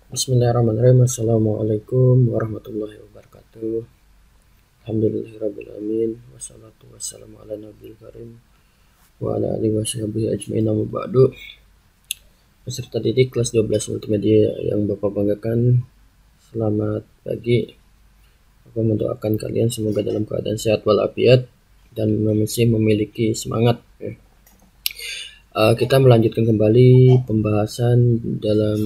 Bismillahirrahmanirrahim. Assalamualaikum warahmatullahi wabarakatuh. Alhamdulillahirrabbilalamin. Wassalatu wassalamu ala nabiyil karim wa ala alihi washabihi ajma'in, amma ba'du. Peserta didik kelas 12 multimedia yang Bapak banggakan, selamat pagi. Bapak mendoakan kalian semoga dalam keadaan sehat walafiat dan masih memiliki semangat. Kita melanjutkan kembali pembahasan dalam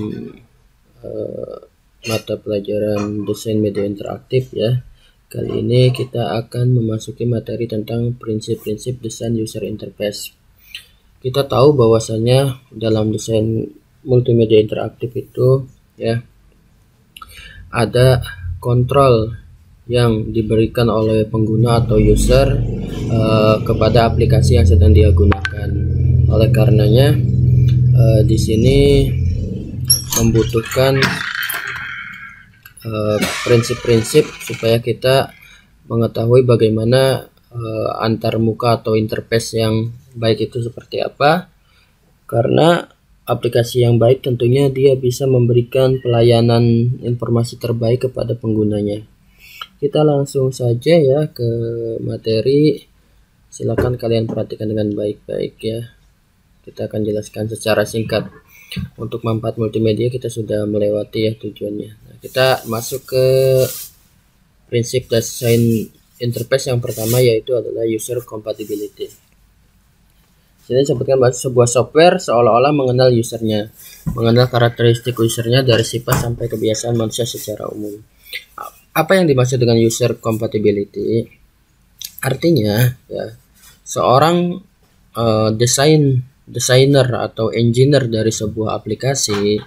mata pelajaran desain media interaktif ya. Kali ini kita akan memasuki materi tentang prinsip-prinsip desain user interface. Kita tahu bahwasanya dalam desain multimedia interaktif itu ya ada kontrol yang diberikan oleh pengguna atau user kepada aplikasi yang sedang dia gunakan. Oleh karenanya di sini membutuhkan prinsip-prinsip supaya kita mengetahui bagaimana antar muka atau interface yang baik itu seperti apa, karena aplikasi yang baik tentunya dia bisa memberikan pelayanan informasi terbaik kepada penggunanya. Kita langsung saja ya ke materi. Silakan kalian perhatikan dengan baik-baik ya. Kita akan jelaskan secara singkat. Untuk manfaat multimedia kita sudah melewati ya tujuannya. Nah, kita masuk ke prinsip desain interface yang pertama, yaitu adalah user compatibility. Sini disebutkan bahwa sebuah software seolah-olah mengenal usernya, mengenal karakteristik usernya dari sifat sampai kebiasaan manusia secara umum. Apa yang dimaksud dengan user compatibility? Artinya ya, seorang desainer atau engineer dari sebuah aplikasi,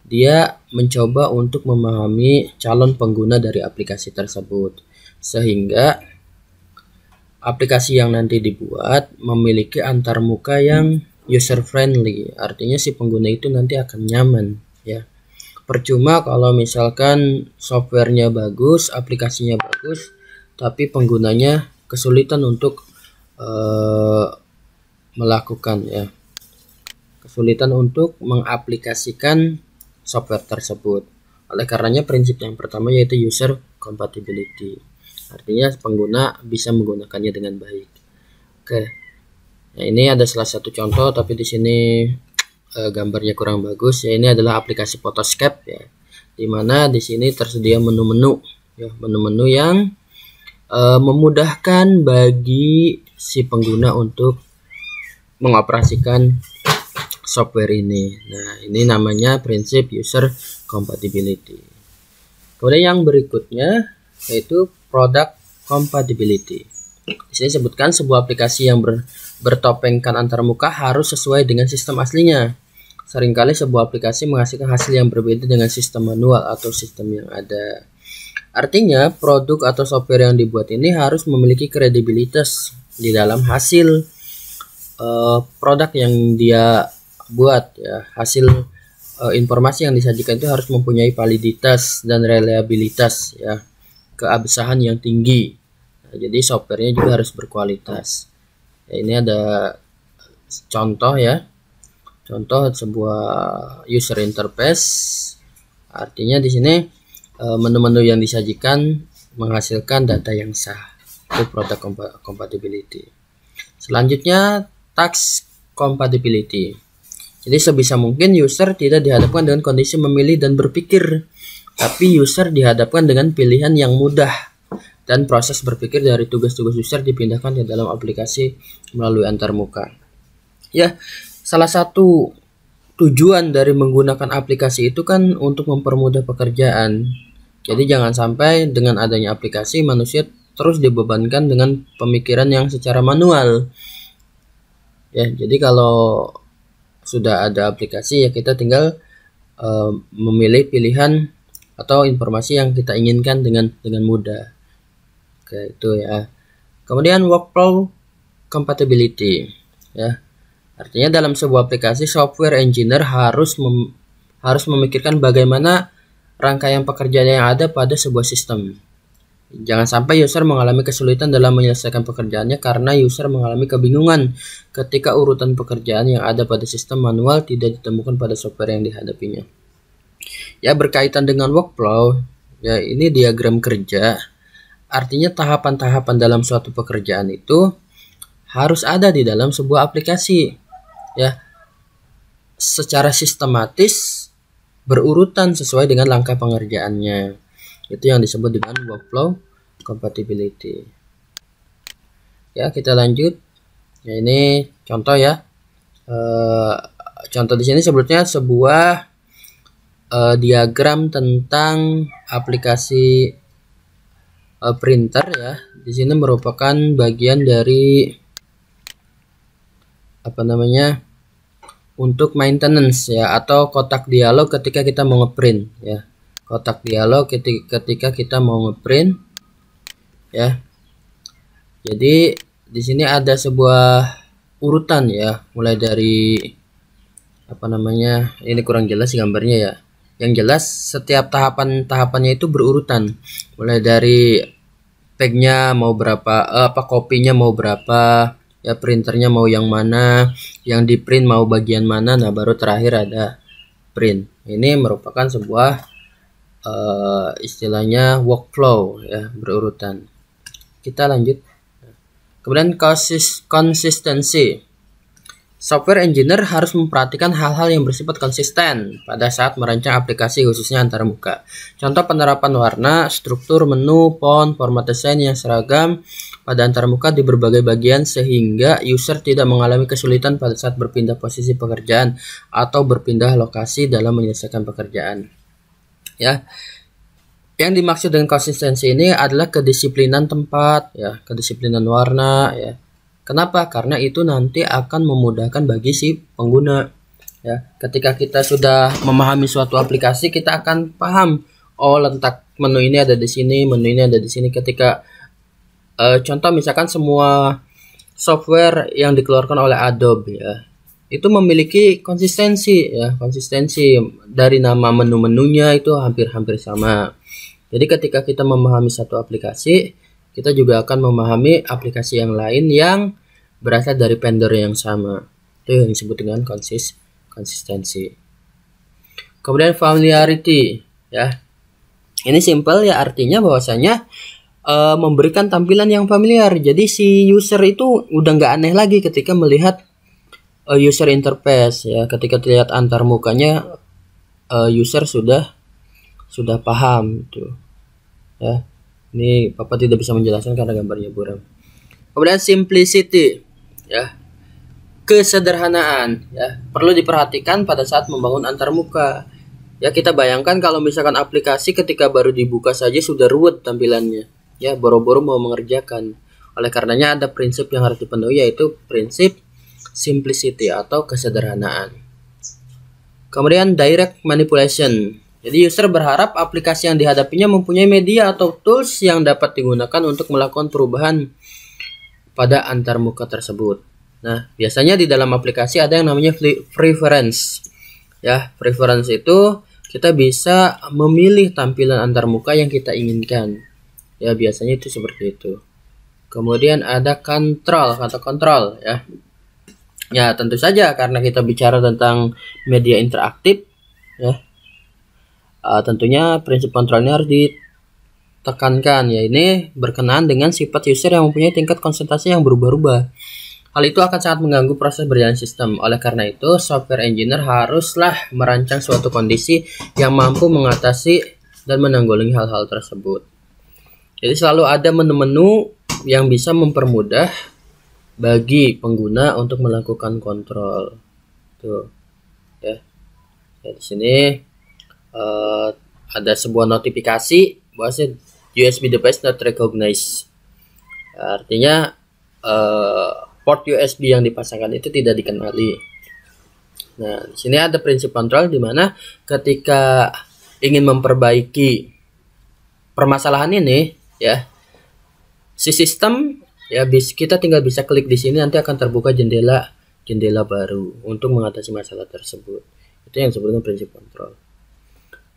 dia mencoba untuk memahami calon pengguna dari aplikasi tersebut, sehingga aplikasi yang nanti dibuat memiliki antarmuka yang user friendly. Artinya si pengguna itu nanti akan nyaman ya. Percuma kalau misalkan softwarenya bagus, aplikasinya bagus, tapi penggunanya kesulitan untuk melakukan ya, kesulitan untuk mengaplikasikan software tersebut. Oleh karenanya prinsip yang pertama yaitu user compatibility. Artinya pengguna bisa menggunakannya dengan baik. Oke. Nah, ini ada salah satu contoh, tapi di sini gambarnya kurang bagus ya. Ini adalah aplikasi Photoscape ya. Dimana di sini tersedia menu-menu ya, menu-menu yang memudahkan bagi si pengguna untuk mengoperasikan software ini. Nah, ini namanya prinsip user compatibility. Kemudian yang berikutnya yaitu product compatibility. Di sini disebutkan sebuah aplikasi yang bertopengkan antarmuka harus sesuai dengan sistem aslinya. Seringkali sebuah aplikasi menghasilkan hasil yang berbeda dengan sistem manual atau sistem yang ada. Artinya produk atau software yang dibuat ini harus memiliki kredibilitas di dalam hasil produk yang dia buat ya. Hasil informasi yang disajikan itu harus mempunyai validitas dan reliabilitas ya, keabsahan yang tinggi. Nah, jadi softwarenya juga harus berkualitas ya. Ini ada contoh ya, contoh sebuah user interface. Artinya di sini menu-menu yang disajikan menghasilkan data yang sah. Itu product compatibility. Selanjutnya task compatibility. Jadi sebisa mungkin user tidak dihadapkan dengan kondisi memilih dan berpikir, tapi user dihadapkan dengan pilihan yang mudah, dan proses berpikir dari tugas-tugas user dipindahkan ke dalam aplikasi melalui antarmuka. Ya, salah satu tujuan dari menggunakan aplikasi itu kan untuk mempermudah pekerjaan. Jadi jangan sampai dengan adanya aplikasi manusia terus dibebankan dengan pemikiran yang secara manual. Ya, jadi kalau sudah ada aplikasi ya kita tinggal memilih pilihan atau informasi yang kita inginkan dengan mudah. Oke, itu ya. Kemudian workflow compatibility ya. Artinya dalam sebuah aplikasi software engineer harus memikirkan bagaimana rangkaian pekerjaan yang ada pada sebuah sistem. Jangan sampai user mengalami kesulitan dalam menyelesaikan pekerjaannya karena user mengalami kebingungan ketika urutan pekerjaan yang ada pada sistem manual tidak ditemukan pada software yang dihadapinya. Ya, berkaitan dengan workflow, ya ini diagram kerja. Artinya tahapan-tahapan dalam suatu pekerjaan itu harus ada di dalam sebuah aplikasi, ya, secara sistematis berurutan sesuai dengan langkah pengerjaannya. Itu yang disebut dengan workflow compatibility. Ya, kita lanjut. Ya, ini contoh ya. Contoh di sini sebetulnya sebuah diagram tentang aplikasi printer ya. Di sini merupakan bagian dari untuk maintenance ya, atau kotak dialog ketika kita mau ngeprint ya. Kotak dialog ketika kita mau ngeprint ya. Jadi di sini ada sebuah urutan ya, mulai dari ini kurang jelas gambarnya ya. Yang jelas setiap tahapannya itu berurutan, mulai dari tagnya mau berapa, kopinya mau berapa, ya printernya mau yang mana, yang di print mau bagian mana, nah baru terakhir ada print. Ini merupakan sebuah istilahnya workflow ya, berurutan. Kita lanjut. Kemudian konsistensi. Software engineer harus memperhatikan hal-hal yang bersifat konsisten pada saat merancang aplikasi khususnya antarmuka. Contoh penerapan warna, struktur menu, font, format desain yang seragam pada antarmuka di berbagai bagian sehingga user tidak mengalami kesulitan pada saat berpindah posisi pekerjaan atau berpindah lokasi dalam menyelesaikan pekerjaan. Ya. Yang dimaksud dengan konsistensi ini adalah kedisiplinan tempat, ya, kedisiplinan warna, ya. Kenapa? Karena itu nanti akan memudahkan bagi si pengguna. Ya, ketika kita sudah memahami suatu aplikasi, kita akan paham, oh letak menu ini ada di sini, menu ini ada di sini. Ketika contoh misalkan semua software yang dikeluarkan oleh Adobe ya, itu memiliki konsistensi ya, konsistensi dari nama menu-menunya itu hampir-hampir sama. Jadi ketika kita memahami satu aplikasi, kita juga akan memahami aplikasi yang lain yang berasal dari vendor yang sama. Itu yang disebut dengan konsistensi. Kemudian familiarity ya. Ini simple ya, artinya bahwasanya memberikan tampilan yang familiar. Jadi si user itu udah nggak aneh lagi ketika melihat user interface ya. Ketika terlihat antar mukanya, user sudah paham itu. Ya. Ini Papa tidak bisa menjelaskan karena gambarnya buram. Kemudian simplicity ya. Kesederhanaan ya, perlu diperhatikan pada saat membangun antarmuka. Ya, kita bayangkan kalau misalkan aplikasi ketika baru dibuka saja sudah ruwet tampilannya. Ya, boro-boro mau mengerjakan. Oleh karenanya ada prinsip yang harus dipenuhi, yaitu prinsip simplicity atau kesederhanaan. Kemudian direct manipulation. Jadi user berharap aplikasi yang dihadapinya mempunyai media atau tools yang dapat digunakan untuk melakukan perubahan pada antarmuka tersebut. Nah, biasanya di dalam aplikasi ada yang namanya preference. Ya, preference itu kita bisa memilih tampilan antarmuka yang kita inginkan. Ya, biasanya itu seperti itu. Kemudian ada control, kata kontrol ya. Ya, tentu saja karena kita bicara tentang media interaktif ya. Tentunya prinsip kontrolnya harus ditekankan, ya ini berkenaan dengan sifat user yang mempunyai tingkat konsentrasi yang berubah-ubah. Hal itu akan sangat mengganggu proses berjalan sistem. Oleh karena itu, software engineer haruslah merancang suatu kondisi yang mampu mengatasi dan menanggulangi hal-hal tersebut. Jadi selalu ada menu-menu yang bisa mempermudah bagi pengguna untuk melakukan kontrol. Tuh, ya. Ya, di sini ada sebuah notifikasi bahwa USB device not recognized. Artinya port USB yang dipasangkan itu tidak dikenali. Nah, di sini ada prinsip kontrol di mana ketika ingin memperbaiki permasalahan ini ya, si sistem ya kita tinggal bisa klik di sini, nanti akan terbuka jendela baru untuk mengatasi masalah tersebut. Itu yang disebut dengan prinsip kontrol.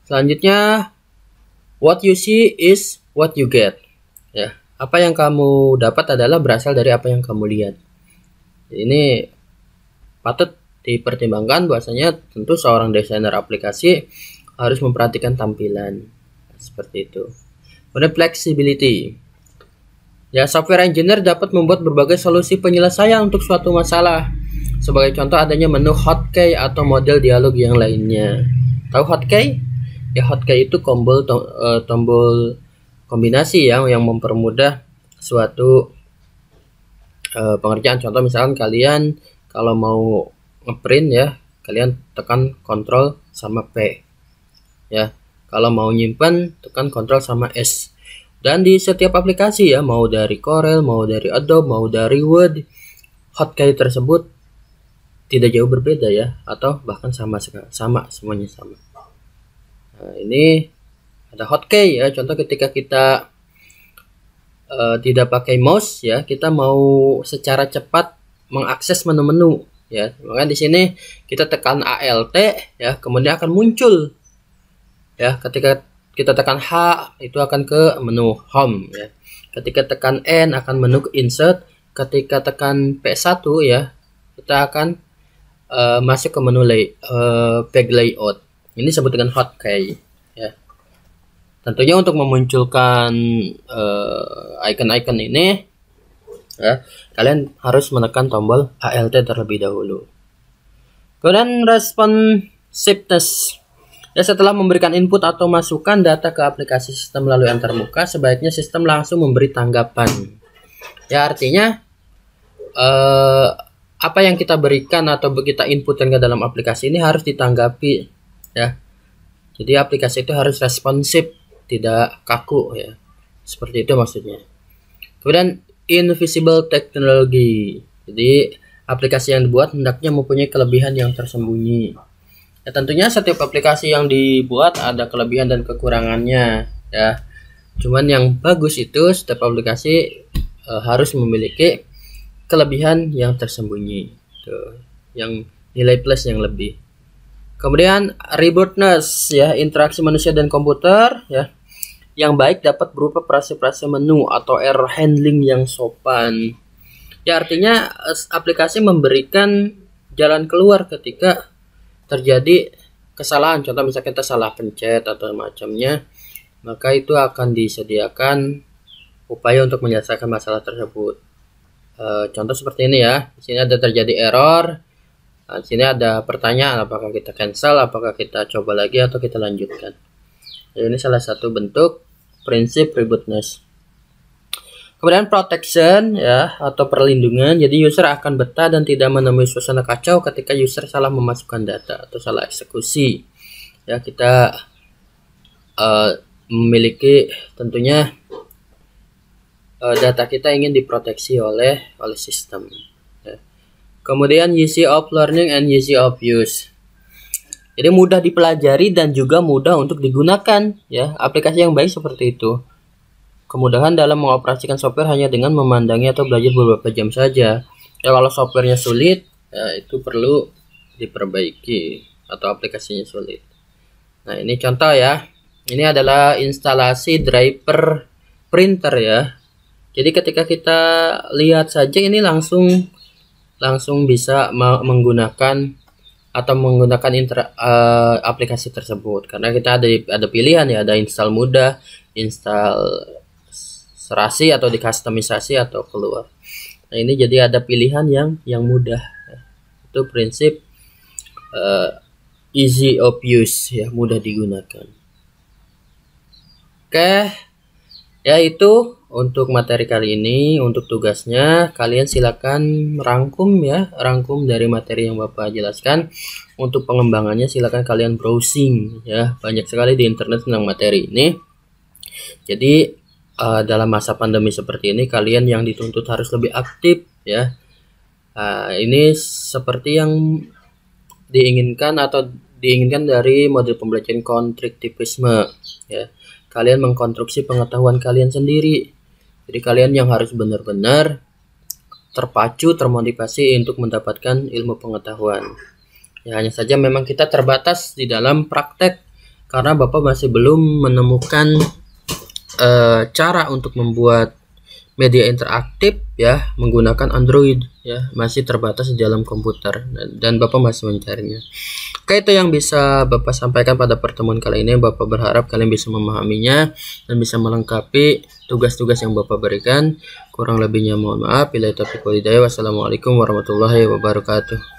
Selanjutnya, what you see is what you get. Ya, apa yang kamu dapat adalah berasal dari apa yang kamu lihat. Ini patut dipertimbangkan bahwasanya tentu seorang desainer aplikasi harus memperhatikan tampilan seperti itu. Kemudian flexibility. Ya, software engineer dapat membuat berbagai solusi penyelesaian untuk suatu masalah. Sebagai contoh adanya menu hotkey atau model dialog yang lainnya. Tahu hotkey? Ya, hotkey itu tombol kombinasi yang mempermudah suatu pengerjaan. Contoh misalkan kalian kalau mau ngeprint ya, kalian tekan Ctrl sama P. Ya, kalau mau nyimpan tekan Ctrl sama S. Dan di setiap aplikasi ya, mau dari Corel, mau dari Adobe, mau dari Word, hotkey tersebut tidak jauh berbeda ya, atau bahkan sama semuanya sama. Nah, ini ada hotkey ya. Contoh ketika kita tidak pakai mouse ya, kita mau secara cepat mengakses menu-menu ya. Maka di sini kita tekan Alt ya, kemudian akan muncul ya. Ketika kita tekan H itu akan ke menu home ya. Ketika tekan N akan menu ke insert. Ketika tekan P1 ya, kita akan masuk ke menu page layout. Ini disebut dengan hotkey ya. Tentunya untuk memunculkan icon-icon ini ya, kalian harus menekan tombol Alt terlebih dahulu. Kemudian responsiveness. Ya, setelah memberikan input atau masukan data ke aplikasi sistem melalui antarmuka, sebaiknya sistem langsung memberi tanggapan. Ya, artinya apa yang kita berikan atau kita inputkan ke dalam aplikasi ini harus ditanggapi ya. Jadi aplikasi itu harus responsif, tidak kaku ya. Seperti itu maksudnya. Kemudian invisible technology. Jadi aplikasi yang dibuat hendaknya mempunyai kelebihan yang tersembunyi. Ya, tentunya setiap aplikasi yang dibuat ada kelebihan dan kekurangannya ya. Cuman yang bagus itu setiap aplikasi harus memiliki kelebihan yang tersembunyi. Tuh, yang nilai plus yang lebih. Kemudian robustness ya, interaksi manusia dan komputer ya. Yang baik dapat berupa prase-prase menu atau error handling yang sopan. Ya, artinya aplikasi memberikan jalan keluar ketika terjadi kesalahan. Contoh misalnya kita salah pencet atau macamnya, maka itu akan disediakan upaya untuk menyelesaikan masalah tersebut. Contoh seperti ini ya. Di sini ada terjadi error. Nah, di sini ada pertanyaan, apakah kita cancel, apakah kita coba lagi atau kita lanjutkan. Jadi ini salah satu bentuk prinsip robustness. Kemudian protection ya, atau perlindungan. Jadi user akan betah dan tidak menemui suasana kacau ketika user salah memasukkan data atau salah eksekusi. Ya, kita memiliki tentunya data kita ingin diproteksi oleh sistem. Ya. Kemudian easy of learning and easy of use. Jadi mudah dipelajari dan juga mudah untuk digunakan ya. Aplikasi yang baik seperti itu. Kemudahan dalam mengoperasikan software hanya dengan memandangi atau belajar beberapa jam saja. Ya, kalau softwarenya sulit, ya itu perlu diperbaiki atau aplikasinya sulit. Nah, ini contoh ya. Ini adalah instalasi driver printer ya. Jadi ketika kita lihat saja ini langsung bisa menggunakan aplikasi tersebut, karena kita ada pilihan ya, ada install mudah, install serasi atau dikustomisasi atau keluar. Nah, ini jadi ada pilihan yang mudah. Itu prinsip easy of use ya, mudah digunakan. Oke, ya itu untuk materi kali ini. Untuk tugasnya kalian silakan rangkum dari materi yang Bapak jelaskan. Untuk pengembangannya silakan kalian browsing ya, banyak sekali di internet tentang materi ini. Jadi dalam masa pandemi seperti ini kalian yang dituntut harus lebih aktif ya. Ini seperti yang diinginkan dari model pembelajaran konstruktivisme ya. Kalian mengkonstruksi pengetahuan kalian sendiri. Jadi kalian yang harus benar-benar terpacu, termotivasi untuk mendapatkan ilmu pengetahuan. Ya, hanya saja memang kita terbatas di dalam praktek karena Bapak masih belum menemukan cara untuk membuat media interaktif ya menggunakan Android ya, masih terbatas di dalam komputer dan Bapak masih mencarinya. Oke, itu yang bisa Bapak sampaikan pada pertemuan kali ini. Bapak berharap kalian bisa memahaminya dan bisa melengkapi tugas-tugas yang Bapak berikan. Kurang lebihnya mohon maaf. Bila taufiq wal hidayah. Wassalamualaikum warahmatullahi wabarakatuh.